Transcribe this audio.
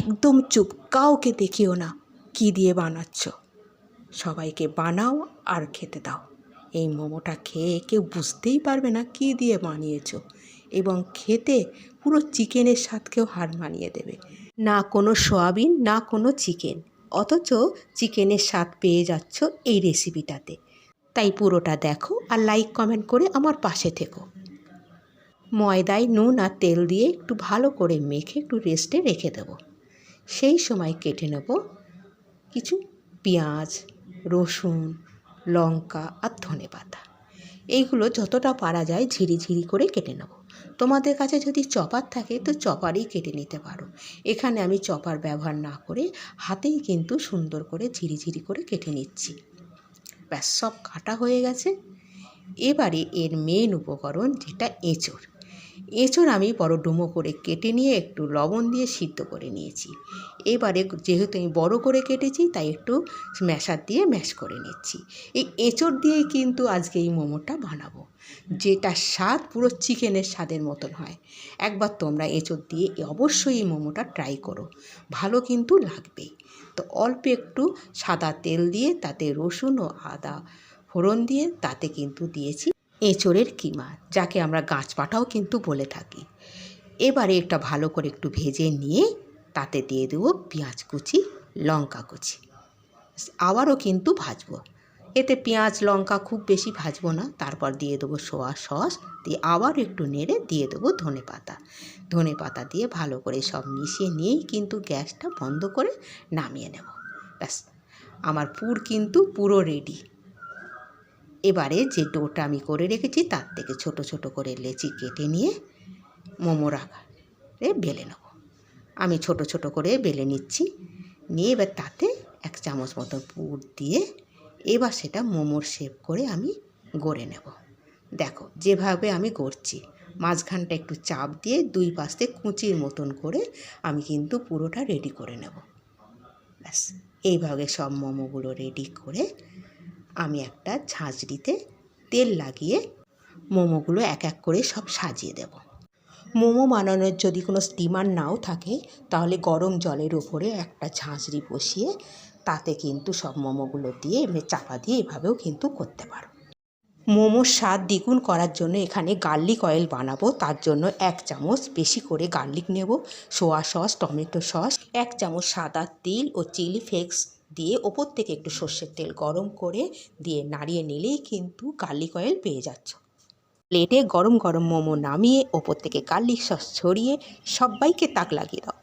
একদম চুপ, কাউকে দেখিও না কি দিয়ে বানাচ্ছ। সবাইকে বানাও আর খেতে দাও। এই মোমোটা খেয়ে কেউ বুঝতেই পারবে না কি দিয়ে বানিয়েছো, এবং খেতে পুরো চিকেনের স্বাদকেও হার মানিয়ে দেবে। না কোনো সয়াবিন, না কোনো চিকেন, অথচ চিকেনের স্বাদ পেয়ে যাচ্ছ এই রেসিপিটাতে। তাই পুরোটা দেখো আর লাইক কমেন্ট করে আমার পাশে থেকো। ময়দায় নুন আর তেল দিয়ে একটু ভালো করে মেখে একটু রেস্টে রেখে দেবো। সেই সময় কেটে নেব কিছু পেঁয়াজ, রসুন, লঙ্কা আর ধনেপাতা। এইগুলো যতটা পারা যায় ঝিরিঝিরি করে কেটে নেব। তোমাদের কাছে যদি চপার থাকে তো চপারেই কেটে নিতে পারো। এখানে আমি চপার ব্যবহার না করে হাতেই কিন্তু সুন্দর করে ঝিরিঝিরি করে কেটে নিচ্ছি। ব্যাস, সব কাটা হয়ে গেছে। এবারে এর মেন উপকরণ যেটা এঁচোড়। এঁচোড় আমি বড় ডুমো করে কেটে নিয়ে একটু লবণ দিয়ে সিদ্ধ করে নিয়েছি। এবারে যেহেতু আমি বড় করে কেটেছি তাই একটু ম্যাশার দিয়ে ম্যাশ করে নিচ্ছি। এই এঁচোড় দিয়েই কিন্তু আজকে এই মোমোটা বানাবো, যেটা স্বাদ পুরো চিকেনের স্বাদের মতন হয়। একবার তোমরা এঁচোড় দিয়ে অবশ্যই এই মোমোটা ট্রাই করো, ভালো কিন্তু লাগবেই। তো অল্প একটু সাদা তেল দিয়ে তাতে রসুন ও আদা ফোড়ন দিয়ে তাতে কিন্তু দিয়েছি এঁচোড়ের কিমা, যাকে আমরা গাঁচপাটাও কিন্তু বলে থাকি। এবারে এটা ভালো করে একটু ভেজে নিয়ে তাতে দিয়ে দেবো পেঁয়াজ কুচি, লঙ্কা কুচি। আবারও কিন্তু ভাজবো, এতে পেঁয়াজ লঙ্কা খুব বেশি ভাজবো না। তারপর দিয়ে দেবো সোয়া সস, দিয়ে আবার একটু নেড়ে দিয়ে দেবো ধনেপাতা দিয়ে ভালো করে সব মিশিয়ে নিয়েই কিন্তু গ্যাসটা বন্ধ করে নামিয়ে নেব। ব্যাস, আমার পুর কিন্তু পুরো রেডি। এবারে যে ডোটা আমি করে রেখেছি তার থেকে ছোট ছোট করে লেচি কেটে নিয়ে মোমোর আকারে বেলে নেব। আমি ছোট ছোট করে বেলে নিচ্ছি, নিয়ে এবার তাতে 1 চামচ মতো পুর দিয়ে এবার সেটা মোমোর শেপ করে আমি গড়ে নেব। দেখো যেভাবে আমি গড়ছি, মাঝখানটা একটু চাপ দিয়ে দুই পাশে কুঁচির মতন করে আমি কিন্তু পুরোটা রেডি করে নেব। ব্যাস, এইভাবে সব মোমোগুলো রেডি করে আমি একটা ঝাঁঝরিতে তেল লাগিয়ে মোমোগুলো এক এক করে সব সাজিয়ে দেব। মোমো বানানোর যদি কোনো স্টিমার নাও থাকে তাহলে গরম জলের উপরে একটা ঝাঁঝরি বসিয়ে তাতে কিন্তু সব মোমোগুলো দিয়ে এমনি চাপা দিয়ে এভাবেও কিন্তু করতে পারো। মোমোর স্বাদ দ্বিগুণ করার জন্য এখানে গার্লিক অয়েল বানাবো। তার জন্য 1 চামচ বেশি করে গার্লিক নেব, সোয়া সস, টমেটো সস, 1 চামচ সাদা তিল ও চিলি ফ্লেক্স দিয়ে ওপর থেকে একটু সর্ষের তেল গরম করে দিয়ে নাড়িয়ে নিলেই কিন্তু গার্লিক অয়েল পেয়ে যাচ্ছ। প্লেটে গরম গরম মোমো নামিয়ে ওপর থেকে গার্লিক সস ছড়িয়ে সবাইকে তাক লাগিয়ে দাও।